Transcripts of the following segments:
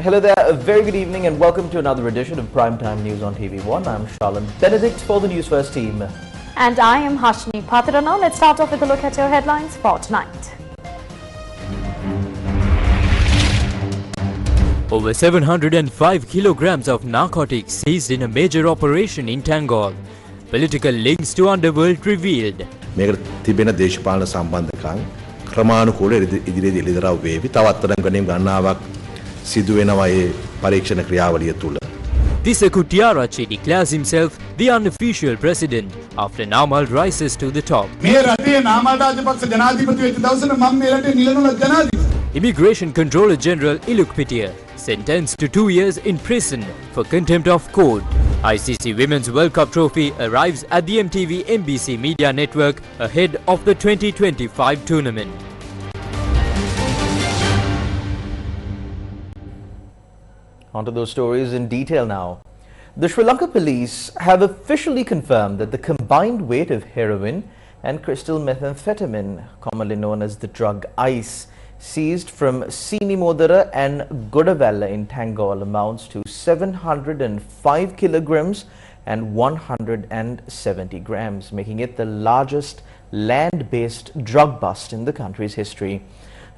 Hello there, a very good evening and welcome to another edition of Primetime News on TV1. I'm Charlotte Benedict for the Newsfirst team. And I am Hashni Patirana. Let's start off with a look at your headlines for tonight. Over 705 kilograms of narcotics seized in a major operation in Tangol. Political links to underworld revealed. මේකට තිබෙන දේශපාලන සම්බන්ධකම් ක්‍රමානුකූලව ඉදිරියේදී එළිදරව් වේවි. තවත් තරම් ගණනාවක් සිදු වෙනවා මේ පරීක්ෂණ ක්‍රියාවලිය තුල. Disaku Tiarachi declares himself the unofficial president after Namal rises to the top. මේ රටේ නාමල් රාජපක්ෂ ජනාධිපති වෙච්ච දවසට මම මේ රටේ නිලනුල ජනාධිපති. Immigration Controller General Iluk Pitia sentenced to 2 years in prison for contempt of court. ICC Women's World Cup trophy arrives at the MTV MBC Media Network ahead of the 2025 tournament. On to those stories in detail now. The Sri Lanka police have officially confirmed that the combined weight of heroin and crystal methamphetamine, commonly known as the drug ice, seized from Sinimodara and Godavalla in Tangol amounts to 705 kilograms and 170 grams, making it the largest land-based drug bust in the country's history.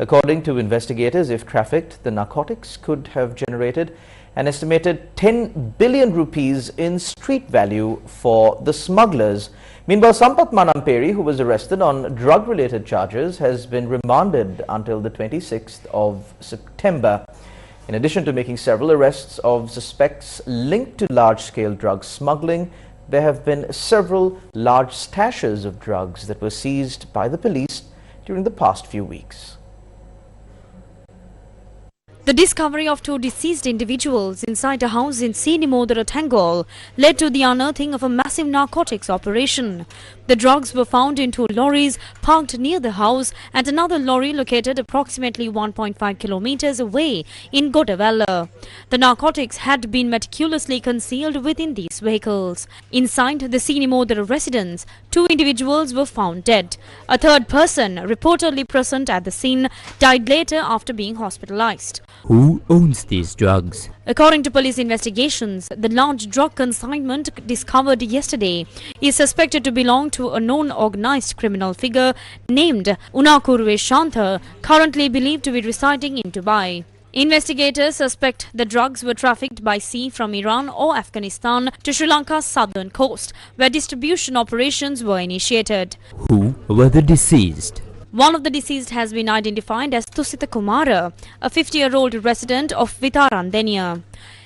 According to investigators, if trafficked, the narcotics could have generated an estimated 10 billion rupees in street value for the smugglers. Meanwhile, Sampath Manamperi, who was arrested on drug-related charges, has been remanded until the 26th of September. In addition to making several arrests of suspects linked to large-scale drug smuggling, there have been several large stashes of drugs that were seized by the police during the past few weeks. The discovery of two deceased individuals inside a house in Sinimodara, Tangol led to the unearthing of a massive narcotics operation. The drugs were found in two lorries parked near the house and another lorry located approximately 1.5 kilometers away in Godavalla. The narcotics had been meticulously concealed within these vehicles. Inside the Sinimodara residence, two individuals were found dead. A third person, reportedly present at the scene, died later after being hospitalized. Who owns these drugs? According to police investigations, the large drug consignment discovered yesterday is suspected to belong to a known organized criminal figure named Unakurwe Shantha, currently believed to be residing in Dubai. Investigators suspect the drugs were trafficked by sea from Iran or Afghanistan to Sri Lanka's southern coast, where distribution operations were initiated. Who were the deceased? One of the deceased has been identified as Tusita Kumara, a 50-year-old resident of Vitarandenia.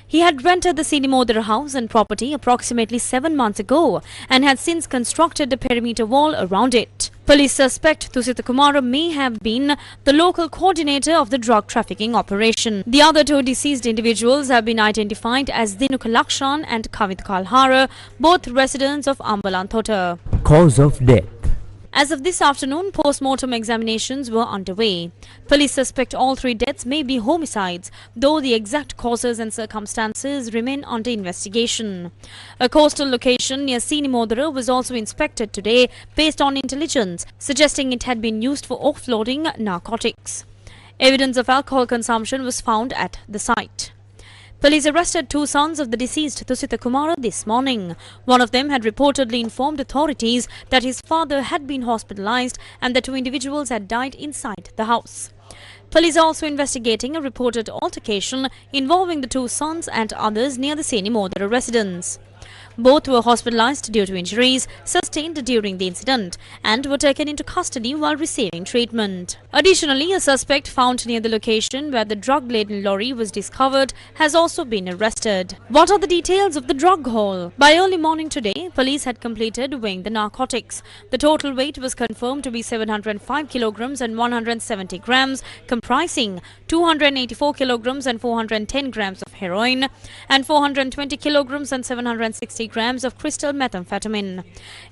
He had rented the Sinimodara house and property approximately 7 months ago and had since constructed a perimeter wall around it. Police suspect Tusita Kumara may have been the local coordinator of the drug trafficking operation. The other two deceased individuals have been identified as Dinuka Lakshan and Kavit Kalhara, both residents of Ambalantota. Cause of death. As of this afternoon, post-mortem examinations were underway. Police suspect all three deaths may be homicides, though the exact causes and circumstances remain under investigation. A coastal location near Sinimodara was also inspected today based on intelligence, suggesting it had been used for offloading narcotics. Evidence of alcohol consumption was found at the site. Police arrested two sons of the deceased Tusita Kumara this morning. One of them had reportedly informed authorities that his father had been hospitalized and the two individuals had died inside the house. Police are also investigating a reported altercation involving the two sons and others near the Sinimodara residence. Both were hospitalized due to injuries sustained during the incident and were taken into custody while receiving treatment. Additionally, a suspect found near the location where the drug-laden lorry was discovered has also been arrested. What are the details of the drug haul? By early morning today, police had completed weighing the narcotics. The total weight was confirmed to be 705 kilograms and 170 grams, comprising 284 kilograms and 410 grams of heroin and 420 kilograms and 760 grams of crystal methamphetamine.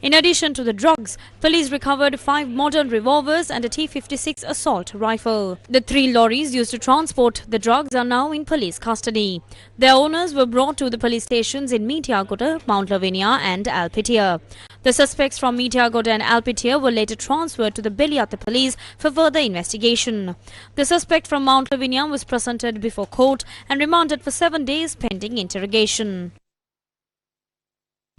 In addition to the drugs, police recovered 5 modern revolvers and a T-56 assault rifle. The 3 lorries used to transport the drugs are now in police custody. Their owners were brought to the police stations in Meetiagoda, Mount Lavinia and Alpitia. The suspects from Mitiagoda and Alpitia were later transferred to the Beliata police for further investigation. The suspect from Mount Lavinia was presented before court and remanded for 7 days pending interrogation.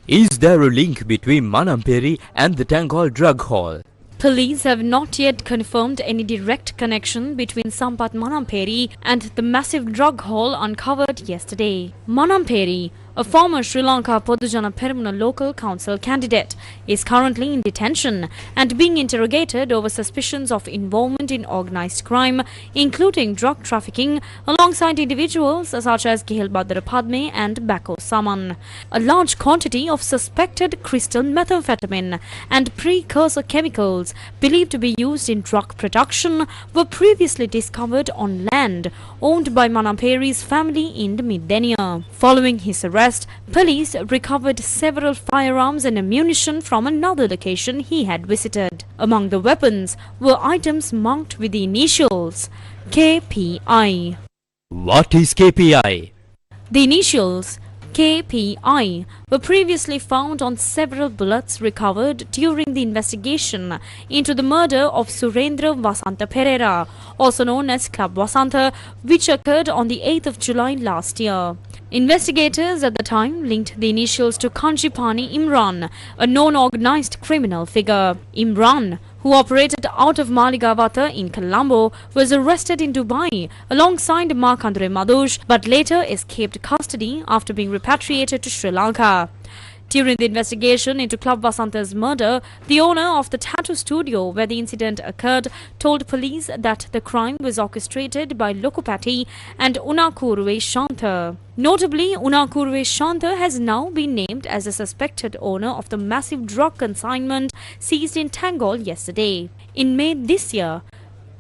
Is there a link between Manamperi and the Tangol drug haul? Police have not yet confirmed any direct connection between Sampath Manamperi and the massive drug haul uncovered yesterday. Manamperi, a former Sri Lanka Podujana Peramuna local council candidate, is currently in detention and being interrogated over suspicions of involvement in organised crime, including drug trafficking, alongside individuals such as Gehel Badara Padme and Bako Saman. A large quantity of suspected crystal methamphetamine and precursor chemicals believed to be used in drug production were previously discovered on land owned by Manamperi's family in the Middenia. Following his arrest, police recovered several firearms and ammunition from another location he had visited. Among the weapons were items marked with the initials KPI. What is KPI? The initials KPI were previously found on several bullets recovered during the investigation into the murder of Surendra Vasanta Pereira, also known as Club Vasanta, which occurred on the 8th of July last year. Investigators at the time linked the initials to Kanjipani Imran, a known organized criminal figure. Imran, who operated out of Maligawata in Colombo, was arrested in Dubai alongside Markandre Madhush, but later escaped custody after being repatriated to Sri Lanka. During the investigation into Club Vasanta's murder, the owner of the tattoo studio where the incident occurred told police that the crime was orchestrated by Lokupati and Unakurve Shanta. Notably, Unakurve Shanta has now been named as the suspected owner of the massive drug consignment seized in Tangol yesterday. In May this year,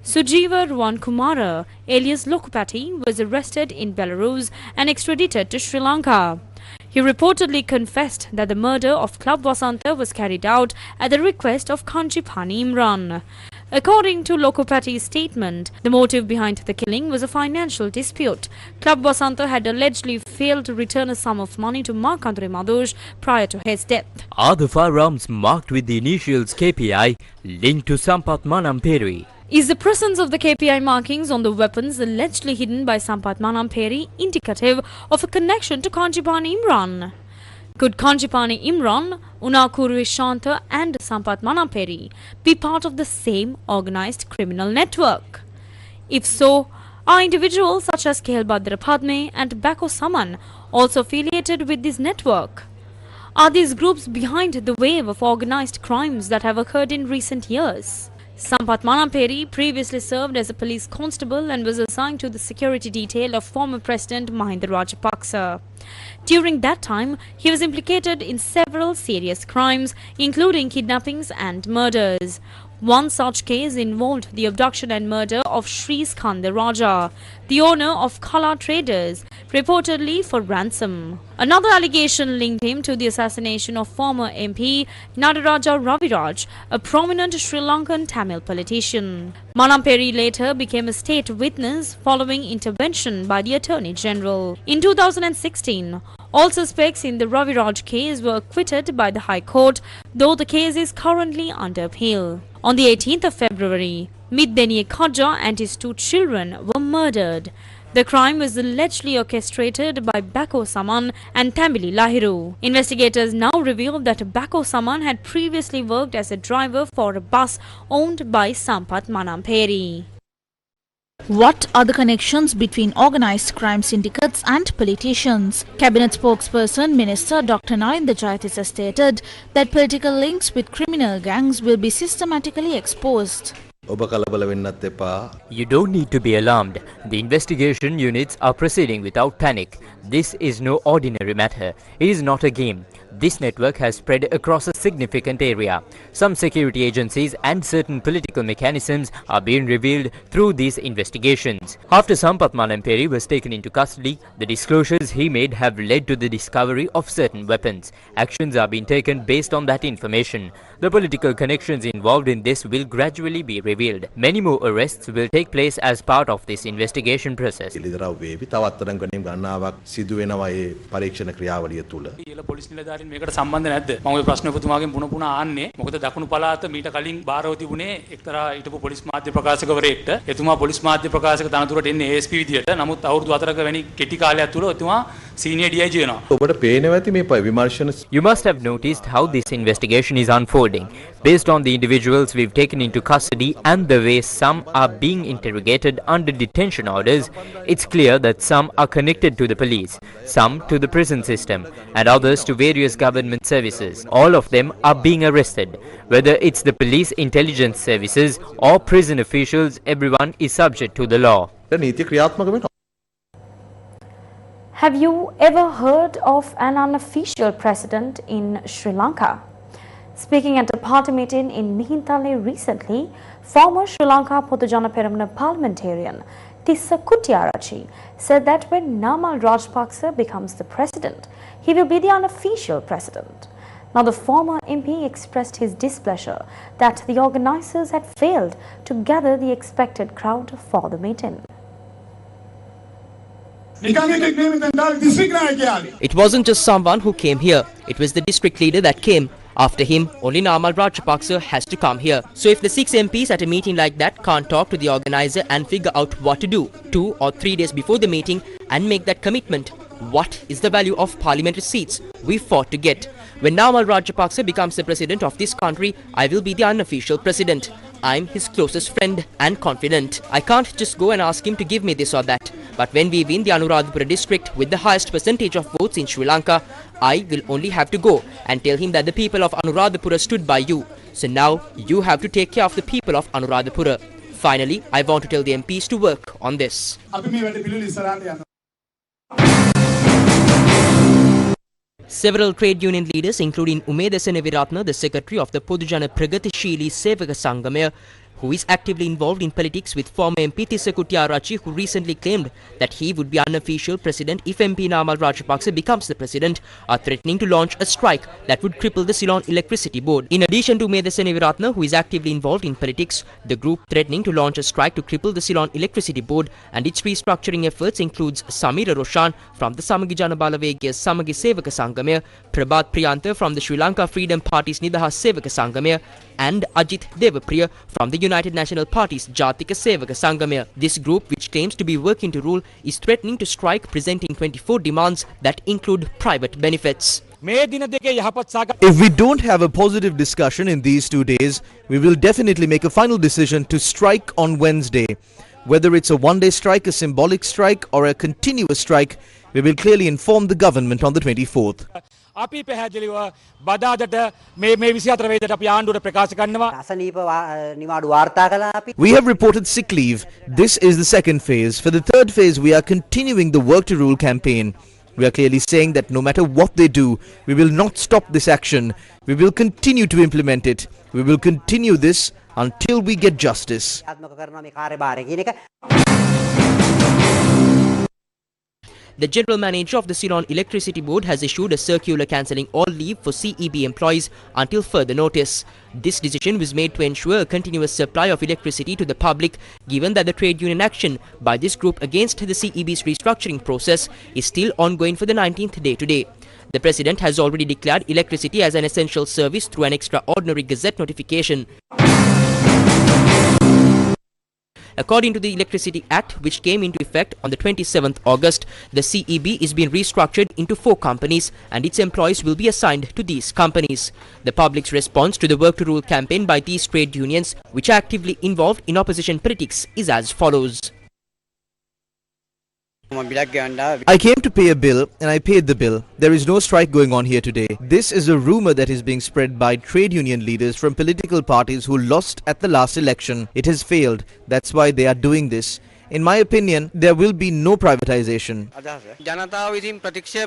Sujiva Ruan Kumara, alias Lokupati, was arrested in Belarus and extradited to Sri Lanka. He reportedly confessed that the murder of Club Vasanta was carried out at the request of Kanjipani Imran. According to Lokupati's statement, the motive behind the killing was a financial dispute. Club Vasanta had allegedly failed to return a sum of money to Markandre Madhush prior to his death. Are the firearms marked with the initials KPI linked to Sampath Manamperi? Is the presence of the KPI markings on the weapons allegedly hidden by Sampath Manamperi indicative of a connection to Kanjipani Imran? Could Kanjipani Imran, Unakurve Shanta and Sampath Manamperi be part of the same organized criminal network? If so, are individuals such as Gehel Badara Padme and Bako Saman also affiliated with this network? Are these groups behind the wave of organized crimes that have occurred in recent years? Sampath Manamperi previously served as a police constable and was assigned to the security detail of former President Mahinda Rajapaksa. During that time, he was implicated in several serious crimes, including kidnappings and murders. One such case involved the abduction and murder of Sri Skanda Raja, the owner of Kala Traders, reportedly for ransom. Another allegation linked him to the assassination of former MP Nadaraja Raviraj, a prominent Sri Lankan Tamil politician. Manamperi later became a state witness following intervention by the Attorney General. In 2016, all suspects in the Raviraj case were acquitted by the High Court, though the case is currently under appeal. On the 18th of February, Middenia Khaja and his 2 children were murdered. The crime was allegedly orchestrated by Bako Saman and Tambili Lahiru. Investigators now revealed that Bako Saman had previously worked as a driver for a bus owned by Sampath Manamperi. What are the connections between organized crime syndicates and politicians? Cabinet spokesperson Minister Dr. Narendra Jayatissa stated that political links with criminal gangs will be systematically exposed. You don't need to be alarmed. The investigation units are proceeding without panic. This is no ordinary matter. It is not a game. This network has spread across a significant area. Some security agencies and certain political mechanisms are being revealed through these investigations. After Sampath Manamperi was taken into custody, the disclosures he made have led to the discovery of certain weapons. Actions are being taken based on that information. The political connections involved in this will gradually be revealed. Many more arrests will take place as part of this investigation process. මේකට සම්බන්ධ නැද්ද? මම ඔය ප්‍රශ්න ඔබතුමාගෙන් පුන පුනා ආන්නේ. මොකද දකුණු පළාත මීට කලින් බාරව තිබුණේ එක්තරා හිටපු පොලිස් මාධ්‍ය ප්‍රකාශකවරයෙක්ට. එතුමා පොලිස් මාධ්‍ය ප්‍රකාශක තනතුරට එන්නේ ASP විදියට. නමුත් අවුරුදු 4ක වැනි කෙටි කාලයක් තුල එතුමා සීනියර් DIG වෙනවා. ඔබට පේනවා ඇති මේ විමර්ශන. You must have noticed how this investigation is unfolding. Based on the individuals we've taken into custody and the way some are being interrogated under detention orders, it's clear that some are connected to the police, some to the prison system, and others to various government services. All of them are being arrested. Whether it's the police intelligence services or prison officials, everyone is subject to the law. නීති ක්‍රියාත්මක වෙනවා. Have you ever heard of an unofficial president in Sri Lanka? Speaking at a party meeting in Mihintale recently, former Sri Lanka Potujana Peramuna parliamentarian Tissa Kuttiarachchi said that when Namal Rajapaksa becomes the president, he will be the unofficial president. Now, the former MP expressed his displeasure that the organisers had failed to gather the expected crowd for the meeting. It wasn't just someone who came here, it was the district leader that came. After him, only Namal Rajapaksa has to come here. So if the 6 MPs at a meeting like that can't talk to the organizer and figure out what to do 2 or 3 days before the meeting and make that commitment, what is the value of parliamentary seats we fought to get? When Namal Rajapaksa becomes the president of this country, I will be the unofficial president. I'm his closest friend and confidant. I can't just go and ask him to give me this or that. But when we win the Anuradhapura district with the highest percentage of votes in Sri Lanka, I will only have to go and tell him that the people of Anuradhapura stood by you. So now you have to take care of the people of Anuradhapura. Finally, I want to tell the MPs to work on this. Several trade union leaders, including Umeda Seneviratna, the secretary of the Podujana Pragatishili Sevaka Sangamaya, who is actively involved in politics with former MP Tissa Kuttiarachchi, who recently claimed that he would be unofficial president if MP Namal Rajapaksa becomes the president, are threatening to launch a strike that would cripple the Ceylon Electricity Board. In addition to Umeda Seneviratna, who is actively involved in politics, the group threatening to launch a strike to cripple the Ceylon Electricity Board and its restructuring efforts includes Samira Roshan from the Samagi Jana Balavega's Samagi Sevaka Sangamaya, Prabhat Priyantha from the Sri Lanka Freedom Party's Nidahas Sevaka Sangamaya, and Ajit Devapriya from the United National Party's Jatika Sevaka Sangamaya. This group, which claims to be working to rule, is threatening to strike, presenting 24 demands that include private benefits. If we don't have a positive discussion in these 2 days, we will definitely make a final decision to strike on Wednesday. Whether it's a one-day strike, a symbolic strike, or a continuous strike, we will clearly inform the government on the 24th. අපි පැහැදිලිව බදාදට මේ 24 වෙනිදාට අපි ආණ්ඩුවට ප්‍රකාශ කරනවා. අසනීප නිවාඩු වාර්තා කළා අපි. We have reported sick leave. This is the second phase. For the third phase, we are continuing the Work to Rule campaign. We are clearly saying that no matter what they do, we will not stop this action. We will continue to implement it. We will continue this until we get justice. The general manager of the Ceylon Electricity Board has issued a circular cancelling all leave for CEB employees until further notice. This decision was made to ensure a continuous supply of electricity to the public, given that the trade union action by this group against the CEB's restructuring process is still ongoing for the 19th day today. The president has already declared electricity as an essential service through an extraordinary gazette notification. According to the Electricity Act, which came into effect on the 27th August, the CEB is being restructured into 4 companies and its employees will be assigned to these companies. The public's response to the Work to Rule campaign by these trade unions, which are actively involved in opposition politics, is as follows. I came to pay a bill and I paid the bill. There is no strike going on here today. This is a rumor that is being spread by trade union leaders from political parties who lost at the last election. It has failed. That's why they are doing this. In my opinion, there will be no privatization.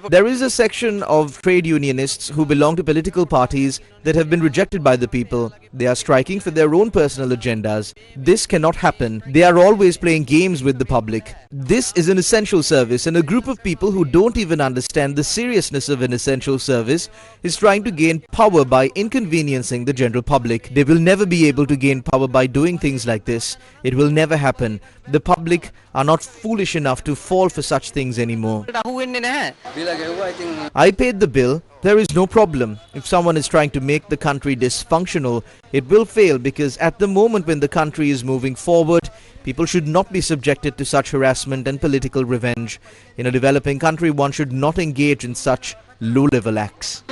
There is a section of trade unionists who belong to political parties that have been rejected by the people. They are striking for their own personal agendas. This cannot happen. They are always playing games with the public. This is an essential service, and a group of people who don't even understand the seriousness of an essential service is trying to gain power by inconveniencing the general public. They will never be able to gain power by doing things like this. It will never happen. The public are not foolish enough to fall for such things anymore. I paid the bill. there is no problem. If someone is trying to make the country dysfunctional, it will fail, because at the moment when the country is moving forward, people should not be subjected to such harassment and political revenge. In a developing country, one should not engage in such low-level acts.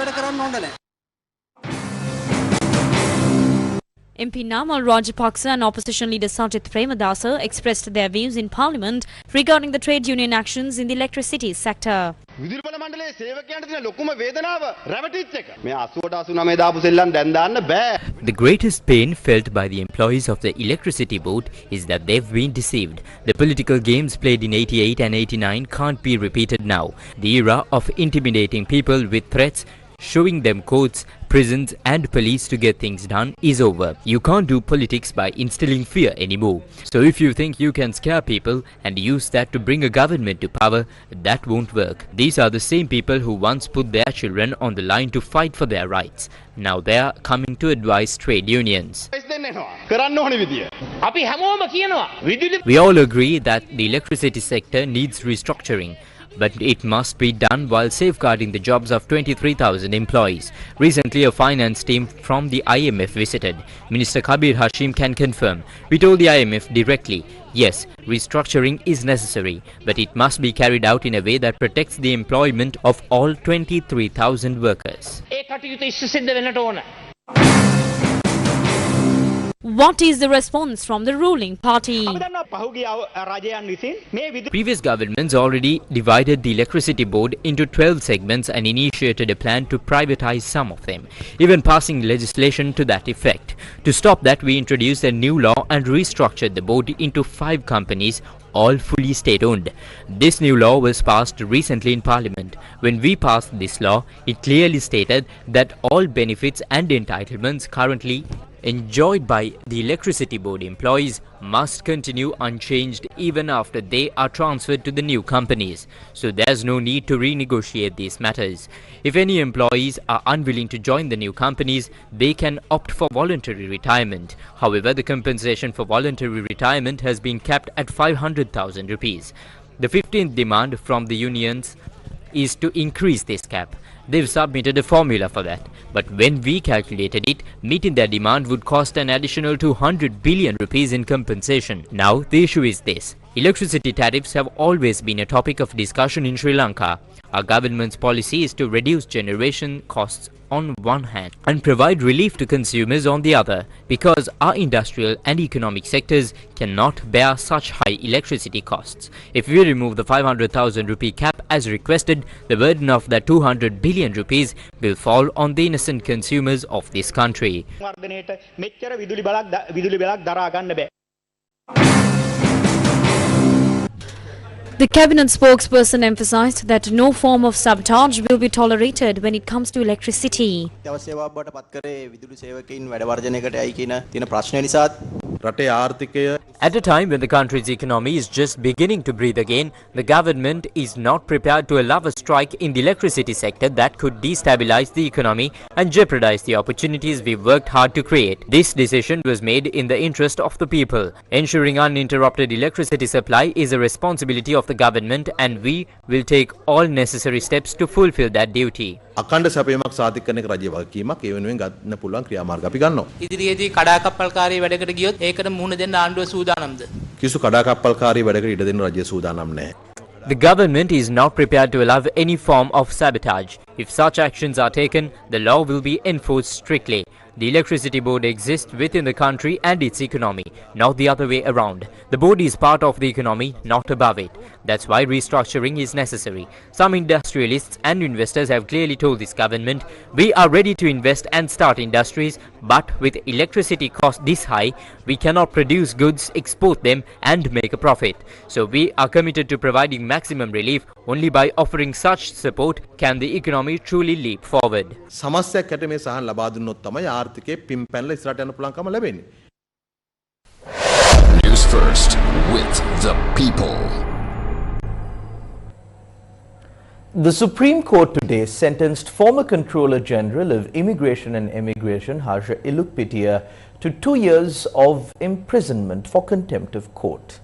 MP Namal Rajapaksa and opposition leader Sajith Premadasa expressed their views in Parliament regarding the trade union actions in the electricity sector. The greatest pain felt by the employees of the electricity board is that they've been deceived. The political games played in 88 and 89 can't be repeated now. The era of intimidating people with threats, showing them courts, prisons and police to get things done is over. You can't do politics by instilling fear anymore. So if you think you can scare people and use that to bring a government to power, that won't work. These are the same people who once put their children on the line to fight for their rights. Now they are coming to advise trade unions. We all agree that the electricity sector needs restructuring, but it must be done while safeguarding the jobs of 23,000 employees. Recently, a finance team from the IMF visited. Minister Kabir Hashim can confirm. We told the IMF directly, yes, restructuring is necessary, but it must be carried out in a way that protects the employment of all 23,000 workers. What is the response from the ruling party? Previous governments already divided the electricity board into 12 segments and initiated a plan to privatize some of them, even passing legislation to that effect. To stop that, we introduced a new law and restructured the board into 5 companies, all fully state-owned. This new law was passed recently in Parliament. When we passed this law, it clearly stated that all benefits and entitlements currently enjoyed by the electricity board employees must continue unchanged even after they are transferred to the new companies. So there's no need to renegotiate these matters. If any employees are unwilling to join the new companies, they can opt for voluntary retirement. However, the compensation for voluntary retirement has been capped at 500,000 rupees. The 15th demand from the unions is to increase this cap. They've submitted a formula for that, but when we calculated it, meeting their demand would cost an additional 200 billion rupees in compensation. Now, the issue is this. Electricity tariffs have always been a topic of discussion in Sri Lanka. Our government's policy is to reduce generation costs on one hand and provide relief to consumers on the other, because our industrial and economic sectors cannot bear such high electricity costs. If we remove the 500,000 rupee cap as requested, the burden of that 200 billion rupees will fall on the innocent consumers of this country. The cabinet spokesperson emphasized that no form of sabotage will be tolerated when it comes to electricity. At a time when the country's economy is just beginning to breathe again, the government is not prepared to allow a strike in the electricity sector that could destabilize the economy and jeopardize the opportunities we've worked hard to create. This decision was made in the interest of the people. Ensuring uninterrupted electricity supply is a responsibility of the government, and we will take all necessary steps to fulfill that duty. අකණ්ඩ සැපයීමක් සාතික කරන එක රජයේ වගකීමක්. ඒ වෙනුවෙන් ගන්න පුළුවන් ක්‍රියාමාර්ග අපි ගන්නවා. ඉදිරියේදී කඩාකප්පල්කාරී වැඩකට ගියොත් ඒකට මුහුණ දෙන්න ආණ්ඩුව සූදානම්ද? කිසිදු කඩාකප්පල්කාරී වැඩකට ඉඩ දෙන්න රජය සූදානම් නැහැ. The government is not prepared to allow any form of sabotage. If such actions are taken, the law will be enforced strictly. The electricity board exists within the country and its economy, not the other way around. The board is part of the economy, not above it. That's why restructuring is necessary. Some industrialists and investors have clearly told this government, we are ready to invest and start industries, but with electricity cost this high, we cannot produce goods, export them and make a profit. So we are committed to providing maximum relief. Only by offering such support can the economy truly leap forward. සමස්තයක් හැට මේ සහන් ලබා දුන්නොත් තමයි ආර්ථිකයේ පින් පැනලා ඉස්සරහට යන්න පුළුවන්කම ලැබෙන්නේ. News First with the people. The Supreme Court today sentenced former Controller General of Immigration and Emigration Harsha Ilukpitiya to 2 years of imprisonment for contempt of court.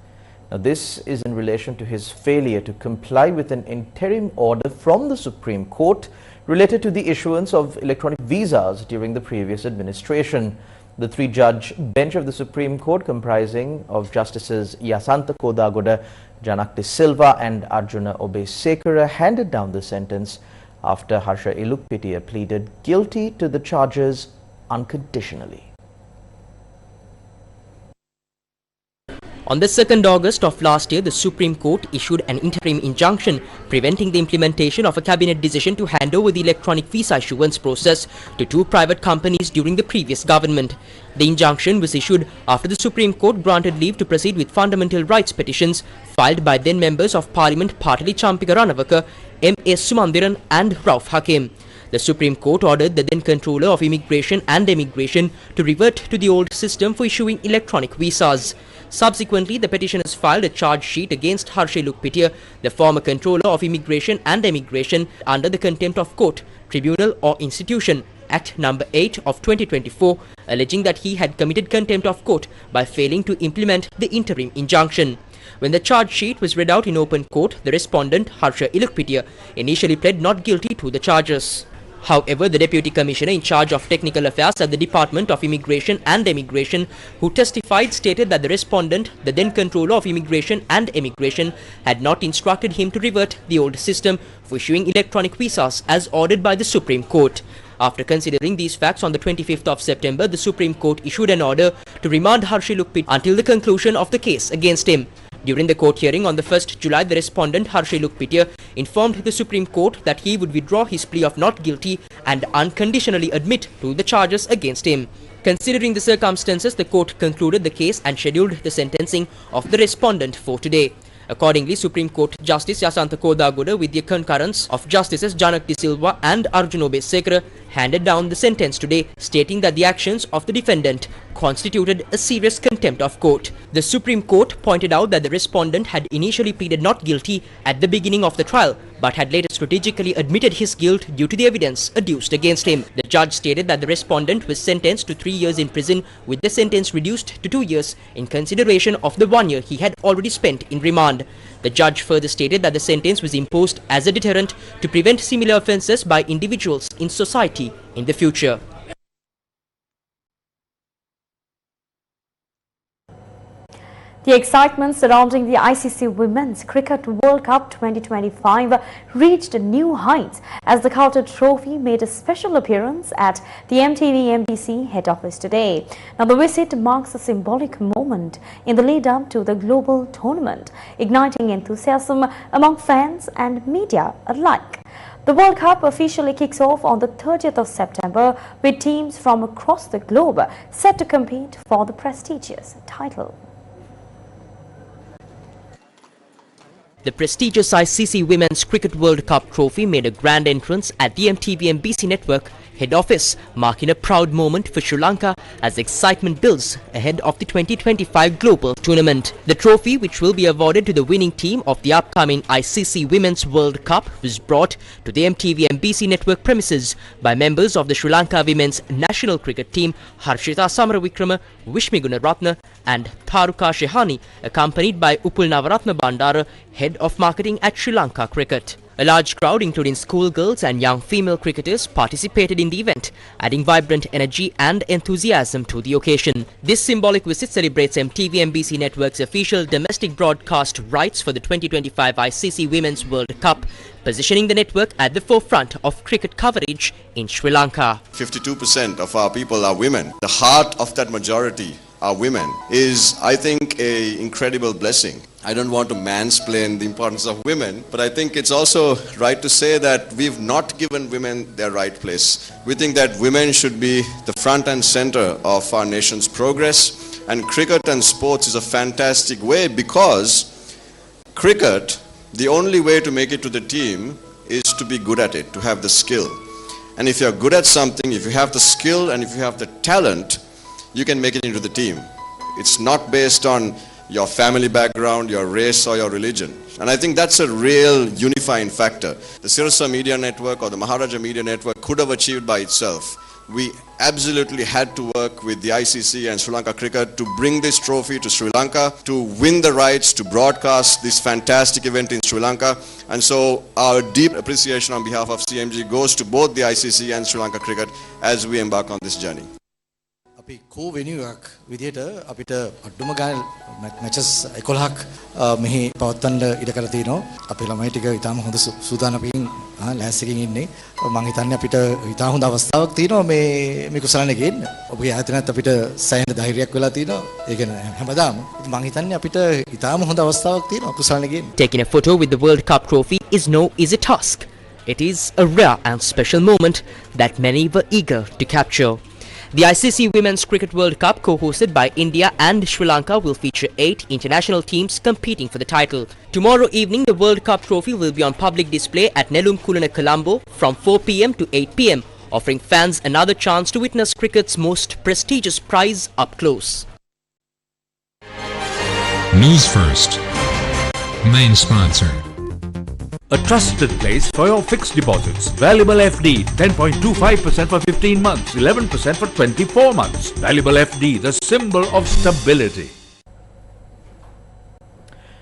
Now, this is in relation to his failure to comply with an interim order from the Supreme Court related to the issuance of electronic visas during the previous administration. The three-judge bench of the Supreme Court, comprising of Justices Yasantha Kodagoda, Janak De Silva and Arjuna Obesekara, handed down the sentence after Harsha Ilukpitiya pleaded guilty to the charges unconditionally. On the 2nd August of last year, the Supreme Court issued an interim injunction preventing the implementation of a cabinet decision to hand over the electronic visa issuance process to two private companies during the previous government. The injunction was issued after the Supreme Court granted leave to proceed with fundamental rights petitions filed by then members of Parliament Patali Champika Ranawaka, M.A. Sumandiran and Rauf Hakim. The Supreme Court ordered the then Controller of Immigration and Emigration to revert to the old system for issuing electronic visas. Subsequently, the petitioners filed a charge sheet against Harsha Ilukpitiya, the former Controller of Immigration and Emigration, under the Contempt of Court, Tribunal or Institution Act No. 8 of 2024, alleging that he had committed contempt of court by failing to implement the interim injunction. When the charge sheet was read out in open court, the respondent, Harsha Ilukpitiya, initially pled not guilty to the charges. However, the Deputy Commissioner in charge of Technical Affairs at the Department of Immigration and Emigration, who testified, stated that the respondent, the then Controller of Immigration and Emigration, had not instructed him to revert the old system for issuing electronic visas as ordered by the Supreme Court. After considering these facts, on the 25th of September, the Supreme Court issued an order to remand Harsha Ilukpitiya until the conclusion of the case against him. During the court hearing on the 1st July, the respondent, Harsha Ilukpitiya, informed the Supreme Court that he would withdraw his plea of not guilty and unconditionally admit to the charges against him. Considering the circumstances, the court concluded the case and scheduled the sentencing of the respondent for today. Accordingly, Supreme Court Justice Yasantha Kodagoda, with the concurrence of Justices Janak De Silva and Arjuna Obesekara, handed down the sentence today, stating that the actions of the defendant constituted a serious contempt of court. The Supreme Court pointed out that the respondent had initially pleaded not guilty at the beginning of the trial, but had later strategically admitted his guilt due to the evidence adduced against him. The judge stated that the respondent was sentenced to 3 years in prison, with the sentence reduced to 2 years in consideration of the 1 year he had already spent in remand. The judge further stated that the sentence was imposed as a deterrent to prevent similar offences by individuals in society in the future. The excitement surrounding the ICC Women's Cricket World Cup 2025 reached new heights as the Carter Trophy made a special appearance at the MTV-MBC head office today. Now, the visit marks a symbolic moment in the lead-up to the global tournament, igniting enthusiasm among fans and media alike. The World Cup officially kicks off on the 30th of September with teams from across the globe set to compete for the prestigious title. The prestigious ICC Women's Cricket World Cup trophy made a grand entrance at the MTV-MBC network head office, marking a proud moment for Sri Lanka as excitement builds ahead of the 2025 global tournament. The trophy, which will be awarded to the winning team of the upcoming ICC Women's World Cup, was brought to the MTV-MBC network premises by members of the Sri Lanka women's national cricket team, Harshita Samaravikrama, Vishmi Gunaratna and Tharuka Shehani, accompanied by Upul Navaratna Bandara, head of marketing at Sri Lanka Cricket. A large crowd, including schoolgirls and young female cricketers, participated in the event, adding vibrant energy and enthusiasm to the occasion. This symbolic visit celebrates MTV-MBC Network's official domestic broadcast rights for the 2025 ICC Women's World Cup, positioning the network at the forefront of cricket coverage in Sri Lanka. 52% of our people are women. The heart of that majority are women is, I think, an incredible blessing. I don't want to mansplain the importance of women, but I think it's also right to say that we've not given women their right place. We think that women should be the front and center of our nation's progress, and cricket and sports is a fantastic way, because cricket, the only way to make it to the team is to be good at it, to have the skill. And if you're good at something, if you have the skill and if you have the talent, you can make it into the team. It's not based on your family background, your race or your religion. And I think that's a real unifying factor. The Sirasa Media Network or the Maharaja Media Network could have achieved by itself. we absolutely had to work with the ICC and Sri Lanka Cricket to bring this trophy to Sri Lanka, to win the rights to broadcast this fantastic event in Sri Lanka. And so our deep appreciation on behalf of CMG goes to both the ICC and Sri Lanka Cricket as we embark on this journey. අපි කෝ වෙනුවක් විදිහට අපිට අඩුම ගානේ matches 11ක් මෙහි පවත්වන්න ඉඩ කරලා තිනවා. අපේ ළමයි ටික ඉතාම හොඳ සූදානම්කින් ලෑස්තිකින් ඉන්නේ. මම හිතන්නේ අපිට ඉතාම හොඳ අවස්ථාවක් තියෙනවා මේ කුසලනේ ගේන්න. ඔබගේ ආයතනයත් අපිට සෑහෙන ධෛර්යයක් වෙලා තිනවා. ඒ කියන්නේ හැමදාම මම හිතන්නේ අපිට ඉතාම හොඳ අවස්ථාවක් තියෙනවා කුසලනේ ගේන්න. Taking a photo with the World Cup trophy is no easy task. It is a rare and special moment that many were eager to capture. The ICC Women's Cricket World Cup, co-hosted by India and Sri Lanka, will feature 8 international teams competing for the title. Tomorrow evening, the World Cup trophy will be on public display at Nelum Kulana, Colombo from 4 p.m. to 8 p.m, offering fans another chance to witness cricket's most prestigious prize up close. Newsfirst, main sponsor. A trusted place for your fixed deposits. Valuable FD, 10.25% for 15 months, 11% for 24 months. Valuable FD, the symbol of stability.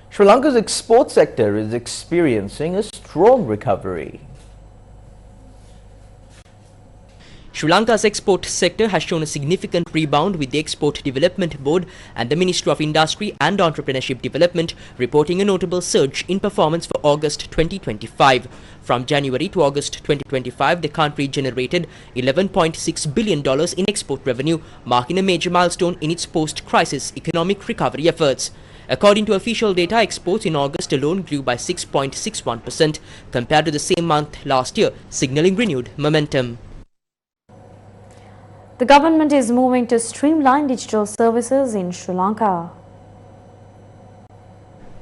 Sri Lanka's export sector is experiencing a strong recovery. Sri Lanka's export sector has shown a significant rebound, with the Export Development Board and the Ministry of Industry and Entrepreneurship Development reporting a notable surge in performance for August 2025. From January to August 2025, the country generated $11.6 billion in export revenue, marking a major milestone in its post-crisis economic recovery efforts. According to official data, exports in August alone grew by 6.61% compared to the same month last year, signaling renewed momentum. The government is moving to streamline digital services in Sri Lanka.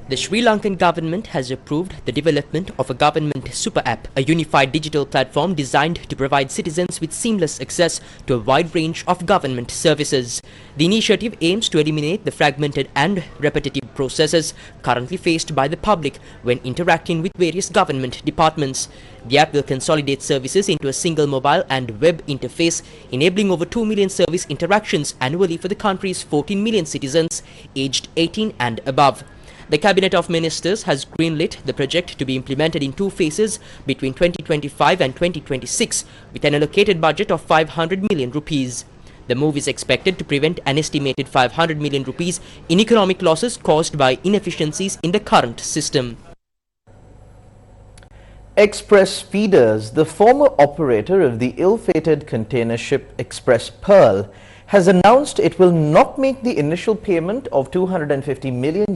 The Sri Lankan government has approved the development of a government super app, a unified digital platform designed to provide citizens with seamless access to a wide range of government services. The initiative aims to eliminate the fragmented and repetitive processes currently faced by the public when interacting with various government departments. The app will consolidate services into a single mobile and web interface, enabling over 2 million service interactions annually for the country's 14 million citizens aged 18 and above. The Cabinet of Ministers has greenlit the project to be implemented in 2 phases between 2025 and 2026, with an allocated budget of 500 million rupees. The move is expected to prevent an estimated 500 million rupees in economic losses caused by inefficiencies in the current system. Express Feeders, the former operator of the ill-fated container ship Express Pearl, has announced it will not make the initial payment of $250 million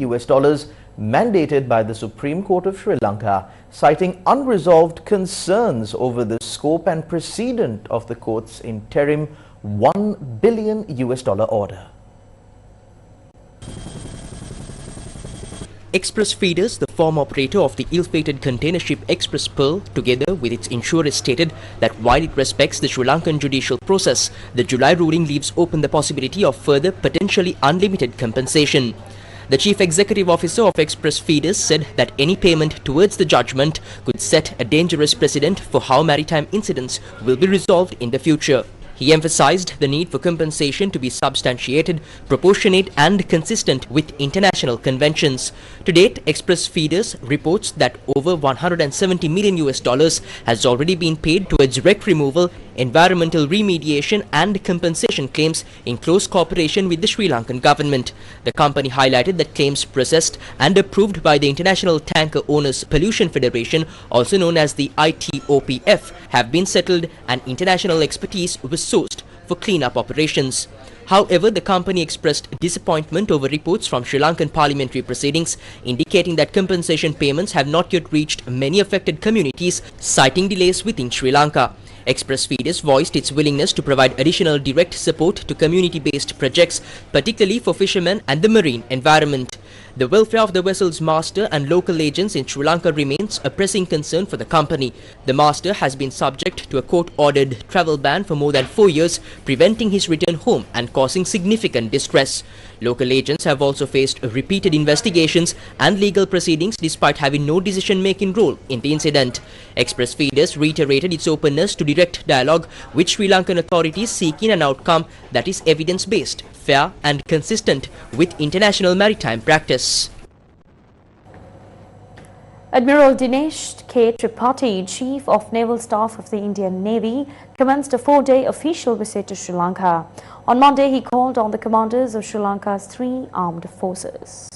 mandated by the Supreme Court of Sri Lanka, citing unresolved concerns over the scope and precedent of the court's interim $1 billion order. Express Feeders, the former operator of the ill-fated container ship Express Pearl, together with its insurers, stated that while it respects the Sri Lankan judicial process, the July ruling leaves open the possibility of further potentially unlimited compensation. The Chief Executive Officer of Express Feeders said that any payment towards the judgment could set a dangerous precedent for how maritime incidents will be resolved in the future. He emphasized the need for compensation to be substantiated, proportionate and consistent with international conventions. To date, Express Feeders reports that over $170 million has already been paid towards wreck removal, environmental remediation and compensation claims in close cooperation with the Sri Lankan government. The company highlighted that claims processed and approved by the International Tanker Owners Pollution Federation, also known as the ITOPF, have been settled and international expertise was sourced for cleanup operations. However, the company expressed disappointment over reports from Sri Lankan parliamentary proceedings indicating that compensation payments have not yet reached many affected communities, citing delays within Sri Lanka. Express Feeders voiced its willingness to provide additional direct support to community-based projects, particularly for fishermen and the marine environment. The welfare of the vessel's master and local agents in Sri Lanka remains a pressing concern for the company. The master has been subject to a court-ordered travel ban for more than 4 years, preventing his return home and causing significant distress. Local agents have also faced repeated investigations and legal proceedings despite having no decision-making role in the incident. Express Feeders reiterated its openness to direct dialogue with Sri Lankan authorities, seeking an outcome that is evidence-based, fair and consistent with international maritime practice. Admiral Dinesh K. Tripathi, Chief of Naval Staff of the Indian Navy, commenced a 4-day official visit to Sri Lanka. On Monday, he called on the commanders of Sri Lanka's 3 armed forces.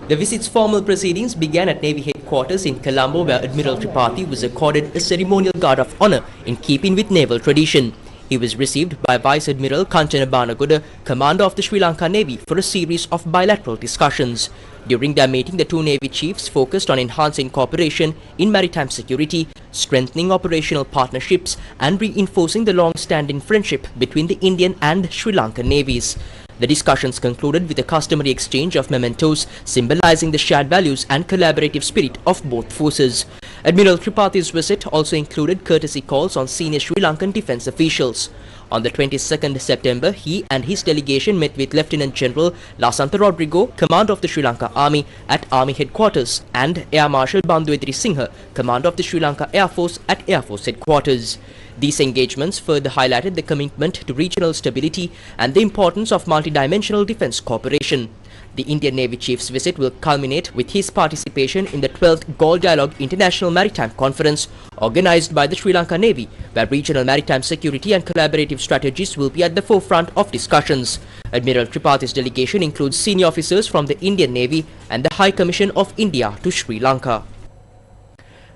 The visit's formal proceedings began at Navy headquarters in Colombo, where Admiral Tripathi was accorded a ceremonial guard of honor in keeping with naval tradition. He was received by Vice Admiral Kanchana Banagoda, commander of the Sri Lanka Navy, for a series of bilateral discussions. During their meeting, the two Navy chiefs focused on enhancing cooperation in maritime security, strengthening operational partnerships, and reinforcing the long-standing friendship between the Indian and Sri Lankan navies. The discussions concluded with a customary exchange of mementos symbolizing the shared values and collaborative spirit of both forces. Admiral Tripathi's visit also included courtesy calls on senior Sri Lankan defence officials. On the 22nd September, he and his delegation met with Lieutenant General Lasantha Rodrigo, commander of the Sri Lanka Army, at Army headquarters, and Air Marshal Banduwetri Singha, commander of the Sri Lanka Air Force, at Air Force headquarters. These engagements further highlighted the commitment to regional stability and the importance of multidimensional defence cooperation. The Indian Navy Chief's visit will culminate with his participation in the 12th Galle Dialogue International Maritime Conference organised by the Sri Lanka Navy, where regional maritime security and collaborative strategies will be at the forefront of discussions. Admiral Tripathi's delegation includes senior officers from the Indian Navy and the High Commission of India to Sri Lanka.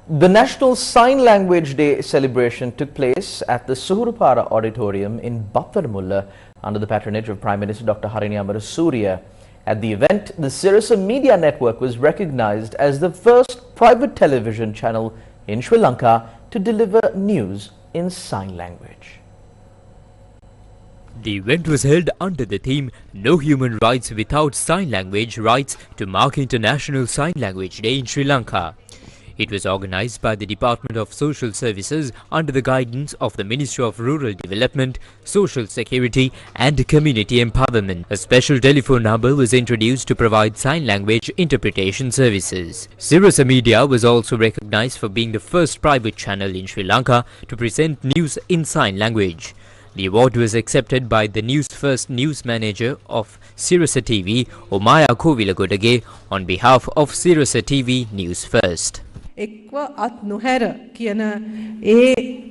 The National Sign Language Day celebration took place at the Suhurupara Auditorium in Battaramulla under the patronage of Prime Minister Dr. Harini Amarasuriya. At the event, the Sirasa Media Network was recognized as the first private television channel in Sri Lanka to deliver news in sign language. The event was held under the theme No Human Rights Without Sign Language Rights to mark International Sign Language Day in Sri Lanka. It was organized by the Department of Social Services under the guidance of the Ministry of Rural Development, Social Security and Community Empowerment. A special telephone number was introduced to provide sign language interpretation services. Sirasa Media was also recognized for being the first private channel in Sri Lanka to present news in sign language. The award was accepted by the Newsfirst news manager of Sirasa TV, Omaya Kovilagodage, on behalf of Sirasa TV Newsfirst. එක්ව අත් නොහැර කියන ඒ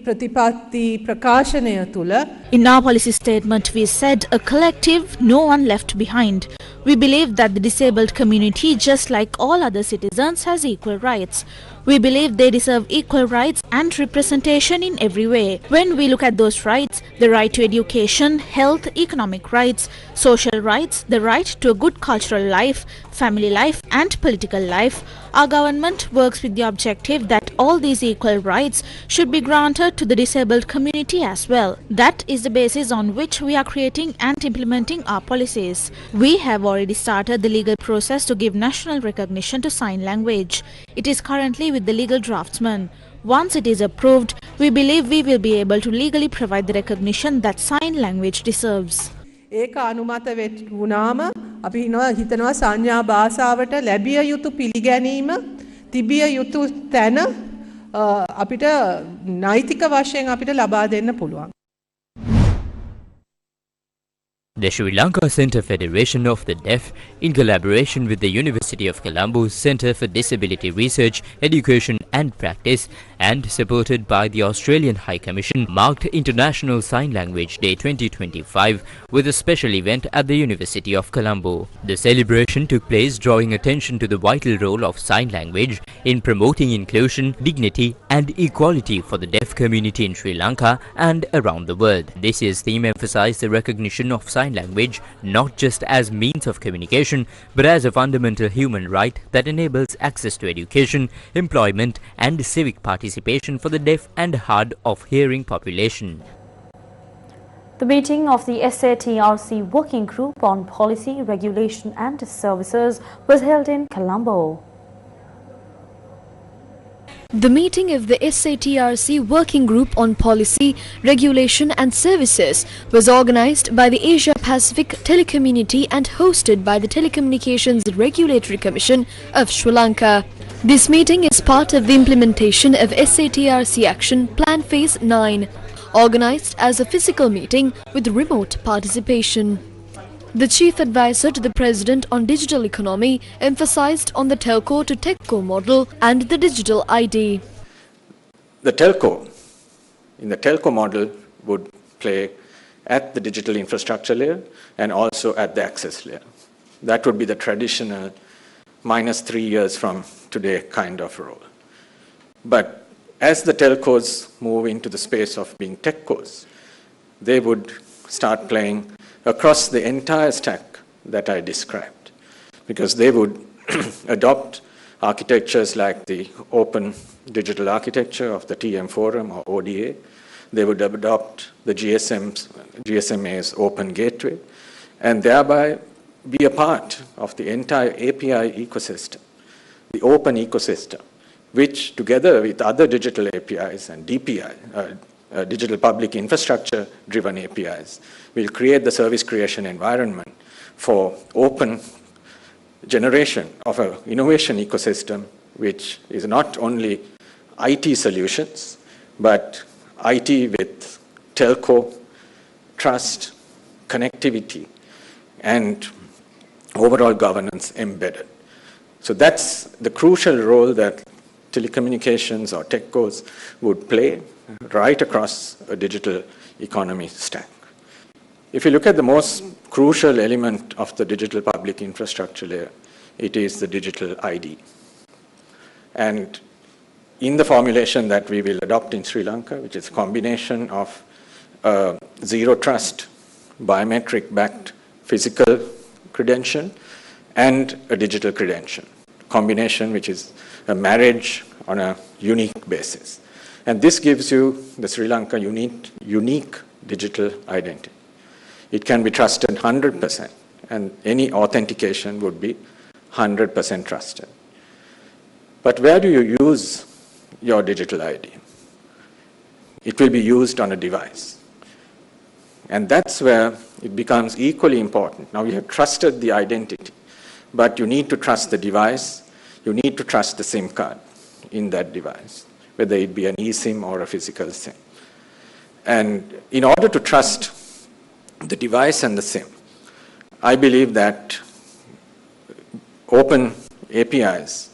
ප්‍රතිපත්ති ප්‍රකාශනය තුළ In our policy statement, we said a collective, no one left behind. We believe that the disabled community, just like all other citizens, has equal rights. We believe they deserve equal rights and representation in every way. When we look at those rights, the right to education, health, economic rights, social rights, the right to a good cultural life, family life and political life, our government works with the objective that all these equal rights should be granted to the disabled community as well. That is the basis on which we are creating and implementing our policies. We have already started the legal process to give national recognition to sign language. It is currently with the legal draftsman. Once it is approved, we believe we will be able to legally provide the recognition that sign language deserves. ඒක අනුමත වුණාම අපි හිතනවා සංඥා භාෂාවට ලැබිය යුතු පිළිගැනීම තිබිය යුතු තැන අපිට නෛතික වශයෙන් අපිට ලබා දෙන්න පුළුවන්. The Sri Lanka Centre Federation of the Deaf, in collaboration with the University of Colombo's Centre for Disability Research, Education and Practice, and supported by the Australian High Commission, marked International Sign Language Day 2025 with a special event at the University of Colombo. The celebration took place drawing attention to the vital role of sign language in promoting inclusion, dignity and equality for the deaf community in Sri Lanka and around the world. This year's theme emphasized the recognition of sign language not just as means of communication but as a fundamental human right that enables access to education, employment and civic participation for the deaf and hard of hearing population. The meeting of the SATRC Working Group on Policy, Regulation and Services was held in Colombo. The meeting of the SATRC Working Group on Policy, Regulation and Services was organized by the Asia Pacific Telecommunity and hosted by the Telecommunications Regulatory Commission of Sri Lanka. This meeting is part of the implementation of SATRC Action Plan Phase 9, organized as a physical meeting with remote participation. The Chief Advisor to the President on Digital Economy emphasized on the telco to techco model and the digital ID. The telco, in the telco model, would play at the digital infrastructure layer and also at the access layer. That would be the traditional -3 years from today kind of role. But as the telcos move into the space of being techcos, they would start playing across the entire stack that I described, because they would adopt architectures like the open digital architecture of the TM Forum or ODA. They would adopt the GSMA's open gateway, and thereby be a part of the entire API ecosystem, the open ecosystem, which together with other digital APIs and DPI, digital public infrastructure driven APIs, will create the service creation environment for open generation of an innovation ecosystem, which is not only IT solutions, but IT with telco, trust, connectivity, and overall governance embedded. So that's the crucial role that telecommunications or techcos would play right across a digital economy stack. If you look at the most crucial element of the digital public infrastructure layer, it is the digital ID. And in the formulation that we will adopt in Sri Lanka, which is a combination of zero trust, biometric backed physical credential and a digital credential, combination which is a marriage on a unique basis. And this gives you the Sri Lanka unique digital identity. It can be trusted 100%, and any authentication would be 100% trusted. But where do you use your digital ID? It will be used on a device. And that's where it becomes equally important. Now, you have trusted the identity, but you need to trust the device. You need to trust the SIM card in that device, whether it be an eSIM or a physical SIM. And in order to trust the device and the SIM, I believe that open APIs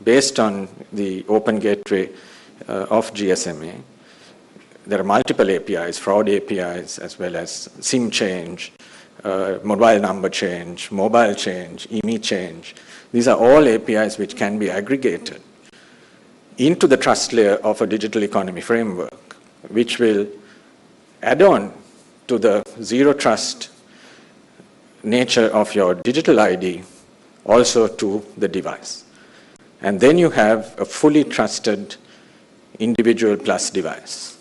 based on the open gateway of GSMA, there are multiple APIs, fraud APIs, as well as SIM change, mobile number change, mobile change, IMEI change. These are all APIs which can be aggregated into the trust layer of a digital economy framework, which will add on to the zero trust nature of your digital ID also to the device. And then you have a fully trusted individual plus device.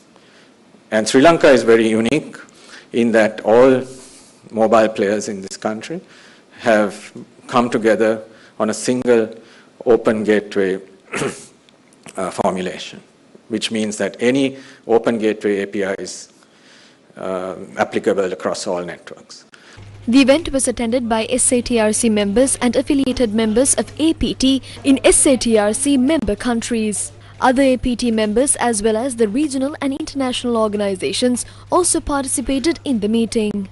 And Sri Lanka is very unique in that all mobile players in this country have come together on a single open gateway formulation, which means that any open gateway API is applicable across all networks. The event was attended by SATRC members and affiliated members of APT in SATRC member countries. Other APT members as well as the regional and international organizations also participated in the meeting.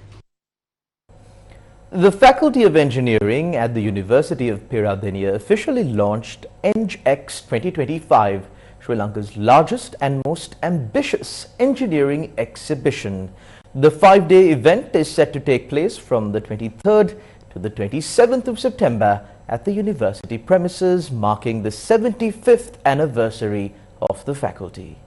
The Faculty of Engineering at the University of Peradeniya officially launched EngX 2025, Sri Lanka's largest and most ambitious engineering exhibition. The 5-day event is set to take place from the 23rd to the 27th of September at the university premises, marking the 75th anniversary of the faculty.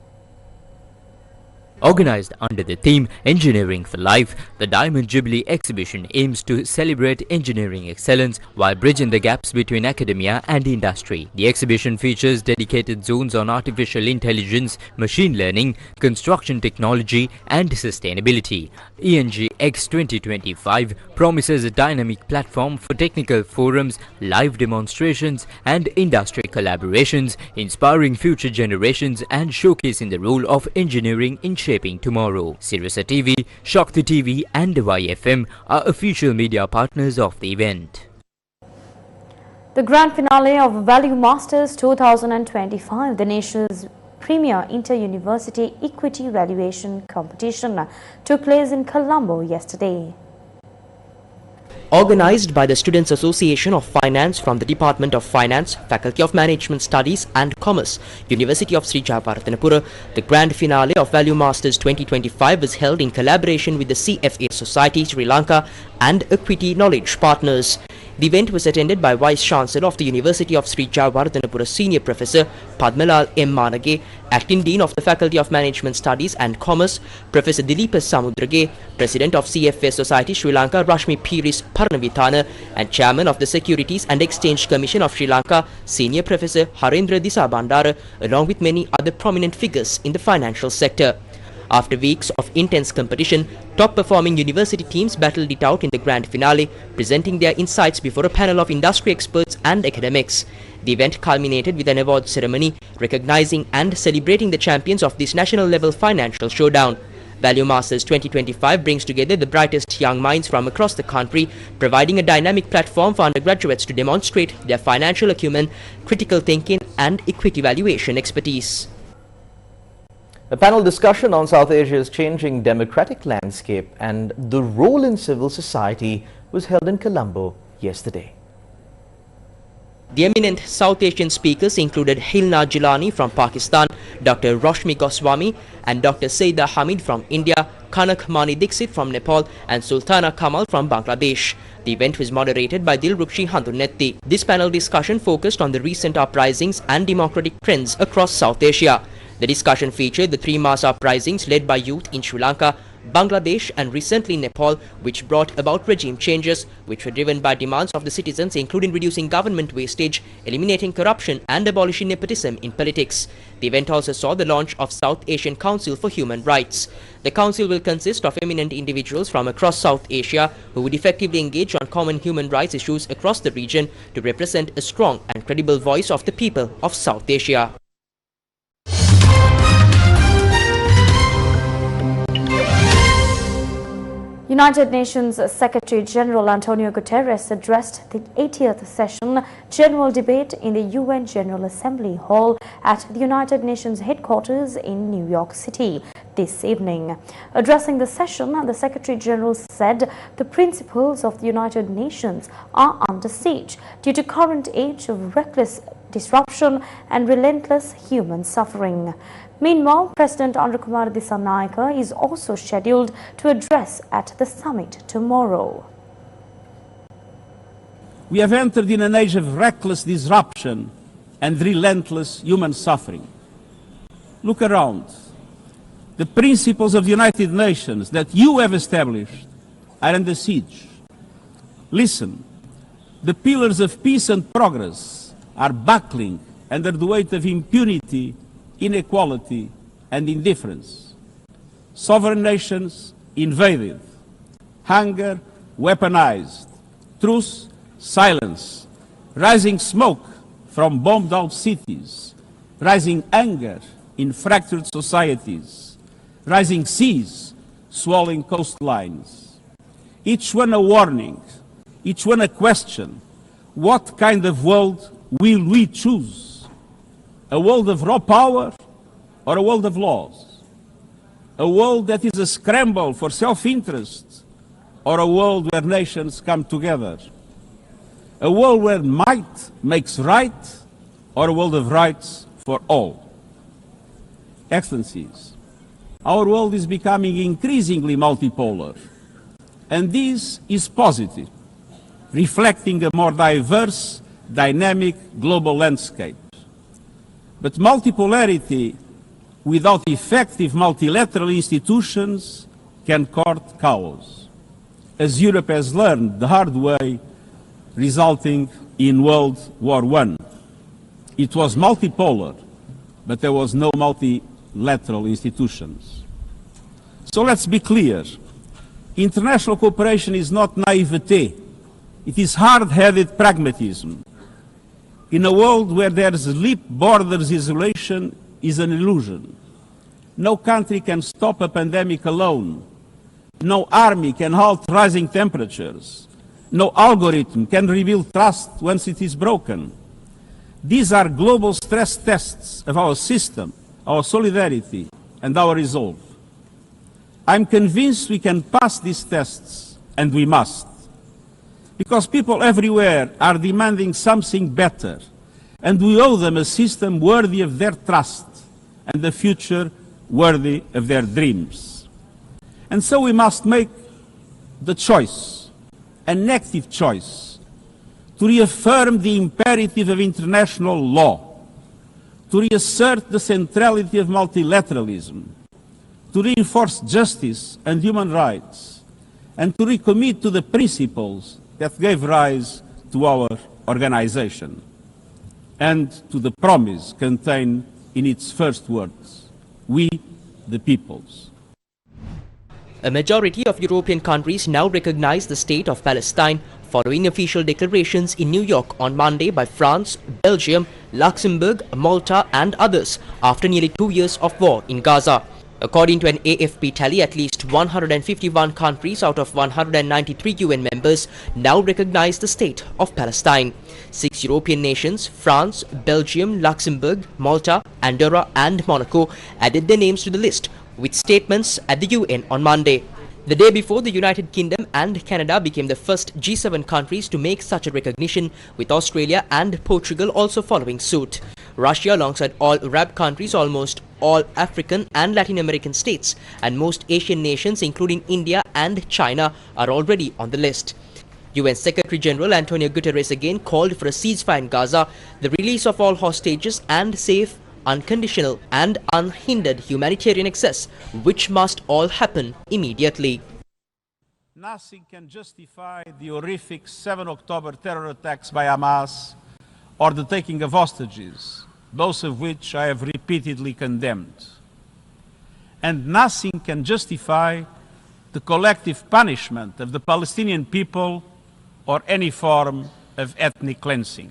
Organized under the theme Engineering for Life, the Diamond Jubilee exhibition aims to celebrate engineering excellence while bridging the gaps between academia and industry. The exhibition features dedicated zones on artificial intelligence, machine learning, construction technology and sustainability. ENG X 2025 promises a dynamic platform for technical forums, live demonstrations and industry collaborations, inspiring future generations and showcasing the role of engineering in shaping tomorrow. Sirasa TV, Shakti TV and YFM are official media partners of the event. The grand finale of Value Masters 2025, the nation's premier inter-university equity valuation competition, took place in Colombo yesterday. Organized by the Students Association of Finance from the Department of Finance, Faculty of Management Studies and Commerce, University of Sri Jayawardenepura, the grand finale of Value Masters 2025 was held in collaboration with the CFA Society Sri Lanka and Equity Knowledge Partners. The event was attended by Vice Chancellor of the University of Sri Jayawardenepura Senior Professor Padmalal M. Manage, Acting Dean of the Faculty of Management Studies and Commerce, Professor Dileepa Samudrage, President of CFA Society Sri Lanka Rashmi Piris Paranavithana, and Chairman of the Securities and Exchange Commission of Sri Lanka, Senior Professor Harendra Disabandara, along with many other prominent figures in the financial sector. After weeks of intense competition, top-performing university teams battled it out in the grand finale, presenting their insights before a panel of industry experts and academics. The event culminated with an award ceremony, recognizing and celebrating the champions of this national-level financial showdown. Value Masters 2025 brings together the brightest young minds from across the country, providing a dynamic platform for undergraduates to demonstrate their financial acumen, critical thinking and equity valuation expertise. A panel discussion on South Asia's changing democratic landscape and the role in civil society was held in Colombo yesterday. The eminent South Asian speakers included Hilna Jilani from Pakistan, Dr. Roshmi Goswami and Dr. Saida Hamid from India, Kanak Mani Dixit from Nepal and Sultana Kamal from Bangladesh. The event was moderated by Dilrukshi Handunetti. This panel discussion focused on the recent uprisings and democratic trends across South Asia. The discussion featured the three mass uprisings led by youth in Sri Lanka, Bangladesh and recently Nepal, which brought about regime changes, which were driven by demands of the citizens, including reducing government wastage, eliminating corruption and abolishing nepotism in politics. The event also saw the launch of South Asian Council for Human Rights. The council will consist of eminent individuals from across South Asia who would effectively engage on common human rights issues across the region to represent a strong and credible voice of the people of South Asia. United Nations Secretary General Antonio Guterres addressed the 80th session general debate in the UN General Assembly Hall at the United Nations headquarters in New York City this evening. Addressing the session, the Secretary General said the principles of the United Nations are under siege due to current age of reckless disruption and relentless human suffering. Meanwhile, President Andrakumar Dissanayake is also scheduled to address at the summit tomorrow. We have entered in an age of reckless disruption and relentless human suffering. Look around. The principles of the United Nations that you have established are under siege. Listen, the pillars of peace and progress are buckling under the weight of impunity, inequality and indifference. Sovereign nations invaded, hunger weaponized, truth silence, rising smoke from bombed out cities, rising anger in fractured societies, rising seas swallowing coastlines. Each one a warning, each one a question. What kind of world will we choose? A world of raw power or a world of laws? A world that is a scramble for self-interest or a world where nations come together? A world where might makes right or a world of rights for all? Excellencies, our world is becoming increasingly multipolar, and this is positive, reflecting a more diverse, dynamic global landscape. But multipolarity without effective multilateral institutions, can court chaos, as Europe has learned the hard way, resulting in World War I. It was multipolar, but there was no multilateral institutions. So let's be clear. International cooperation is not naivete. It is hard-headed pragmatism. In a world where there is leap borders, isolation is an illusion. No country can stop a pandemic alone. No army can halt rising temperatures. No algorithm can rebuild trust once it is broken. These are global stress tests of our system, our solidarity, and our resolve. I'm convinced we can pass these tests, and we must. Because people everywhere are demanding something better, and we owe them a system worthy of their trust and a future worthy of their dreams. And so we must make the choice, an active choice, to reaffirm the imperative of international law, to reassert the centrality of multilateralism, to reinforce justice and human rights, and to recommit to the principles that gave rise to our organization, and to the promise contained in its first words, we the peoples. A majority of European countries now recognize the state of Palestine following official declarations in New York on Monday by France, Belgium, Luxembourg, Malta and others after nearly 2 years of war in Gaza. According to an AFP tally, at least 151 countries out of 193 UN members now recognize the state of Palestine. 6 European nations, France, Belgium, Luxembourg, Malta, Andorra and Monaco, added their names to the list with statements at the UN on Monday. The day before, the United Kingdom and Canada became the first G7 countries to make such a recognition, with Australia and Portugal also following suit. Russia, alongside all Arab countries, almost all African and Latin American states, and most Asian nations including India and China are already on the list. UN Secretary General Antonio Guterres again called for a ceasefire in Gaza, the release of all hostages and safe, unconditional and unhindered humanitarian access, which must all happen immediately. Nothing can justify the horrific 7 October terror attacks by Hamas or the taking of hostages, both of which I have repeatedly condemned. And nothing can justify the collective punishment of the Palestinian people or any form of ethnic cleansing.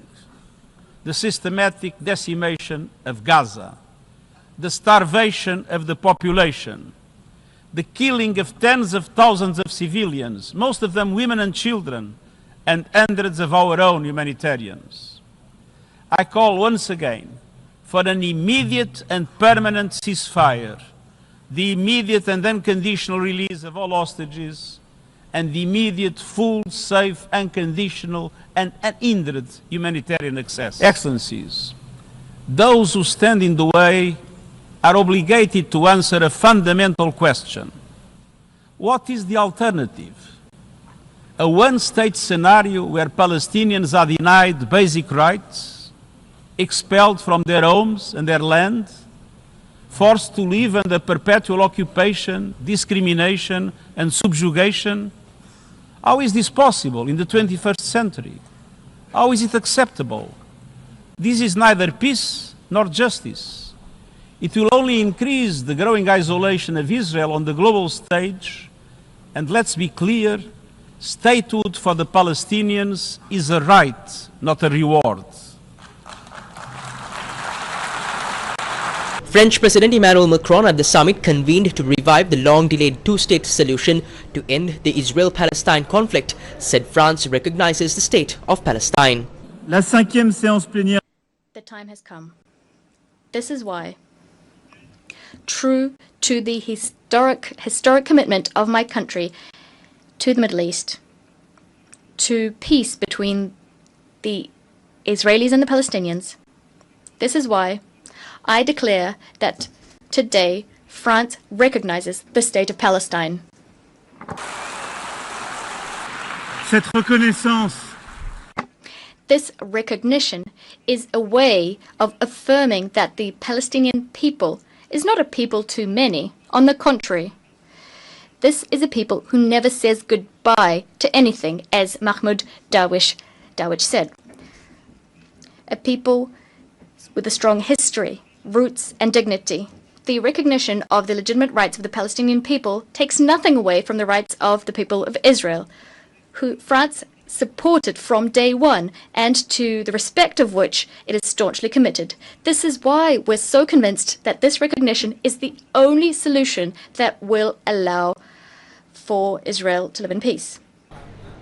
The systematic decimation of Gaza, the starvation of the population, the killing of tens of thousands of civilians, most of them women and children, and hundreds of our own humanitarians. I call once again for an immediate and permanent ceasefire, the immediate and unconditional release of all hostages, and the immediate, full, safe, unconditional and unhindered humanitarian access. Excellencies, those who stand in the way are obligated to answer a fundamental question. What is the alternative? A one-state scenario where Palestinians are denied basic rights, expelled from their homes and their land, forced to live under perpetual occupation, discrimination and subjugation? How is this possible in the 21st century? How is it acceptable? This is neither peace nor justice. It will only increase the growing isolation of Israel on the global stage. And let's be clear, statehood for the Palestinians is a right, not a reward. French President Emmanuel Macron at the summit convened to revive the long-delayed two-state solution to end the Israel-Palestine conflict, said France recognizes the state of Palestine. La 5e séance plénière. The time has come. This is why, true to the historic commitment of my country to the Middle East, to peace between the Israelis and the Palestinians, this is why I declare that today France recognizes the state of Palestine. Cette reconnaissance, this recognition is a way of affirming that the Palestinian people is not a people too many. On the contrary, this is a people who never says goodbye to anything, as Mahmoud Darwish said. A people with a strong history, roots and dignity. The recognition of the legitimate rights of the Palestinian people takes nothing away from the rights of the people of Israel, who France supported from day one, and to the respect of which it is staunchly committed. This is why we're so convinced that this recognition is the only solution that will allow for Israel to live in peace.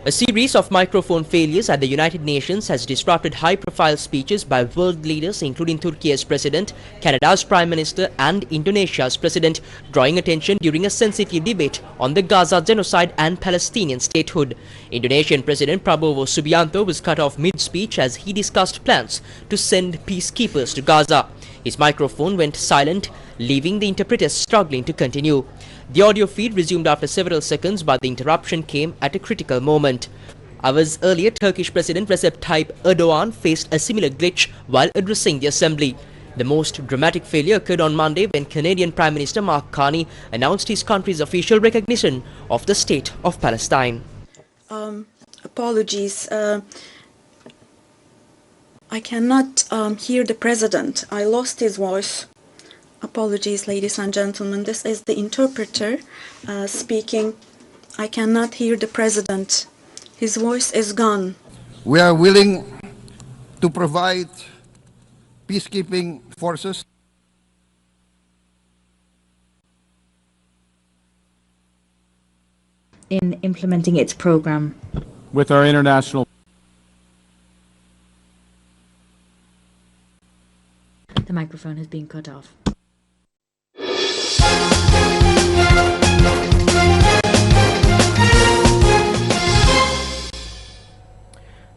A series of microphone failures at the United Nations has disrupted high-profile speeches by world leaders including Turkey's president, Canada's prime minister and Indonesia's president, drawing attention during a sensitive debate on the Gaza genocide and Palestinian statehood. Indonesian President Prabowo Subianto was cut off mid-speech as he discussed plans to send peacekeepers to Gaza. His microphone went silent, leaving the interpreters struggling to continue. The audio feed resumed after several seconds, but the interruption came at a critical moment. Hours earlier, Turkish President Recep Tayyip Erdogan faced a similar glitch while addressing the assembly. The most dramatic failure occurred on Monday when Canadian Prime Minister Mark Carney announced his country's official recognition of the State of Palestine. Apologies. I cannot hear the President. I lost his voice. Apologies, ladies and gentlemen. This is the interpreter speaking. I cannot hear the President. His voice is gone. We are willing to provide peacekeeping forces in implementing its program. With our international... The microphone has been cut off.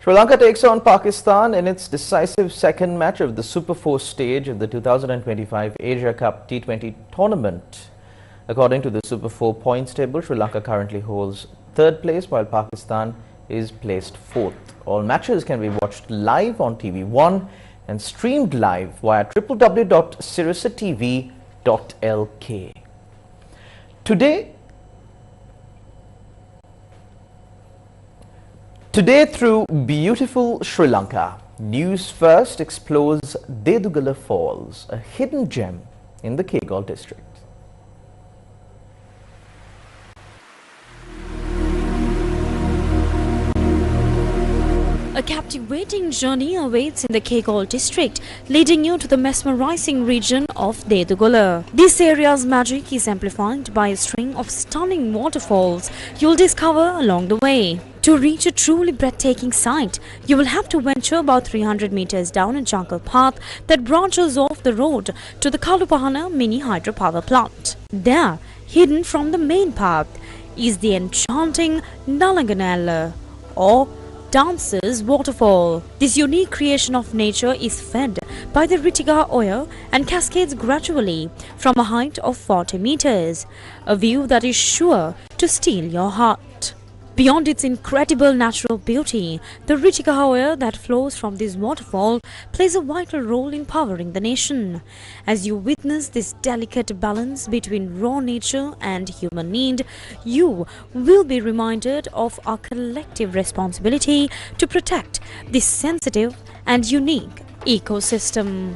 Sri Lanka takes on Pakistan in its decisive second match of the Super 4 stage of the 2025 Asia Cup T20 tournament. According to the Super 4 points table, Sri Lanka currently holds third place while Pakistan is placed fourth. All matches can be watched live on TV1 and streamed live via www.sirasatv.lk. Today through beautiful Sri Lanka, Newsfirst explores Dedugala Falls, a hidden gem in the Kegal district. A captivating journey awaits in the Kegal district, leading you to the mesmerizing region of Dedugala. This area's magic is amplified by a string of stunning waterfalls you'll discover along the way. To reach a truly breathtaking sight, you will have to venture about 300 meters down a jungle path that branches off the road to the Kalupahana mini hydropower plant. There, hidden from the main path, is the enchanting Nalanganala, or Dancer's Waterfall. This unique creation of nature is fed by the Ritiga oil and cascades gradually from a height of 40 meters, a view that is sure to steal your heart. Beyond its incredible natural beauty, the Ritiga oil that flows from this waterfall plays a vital role in powering the nation. As you witness this delicate balance between raw nature and human need, you will be reminded of our collective responsibility to protect this sensitive and unique ecosystem.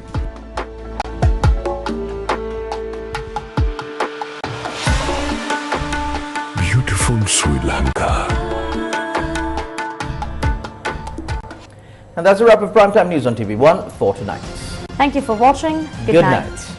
Beautiful Sri Lanka. And that's a wrap of Primetime News on TV1 for tonight. Thank you for watching. Good night.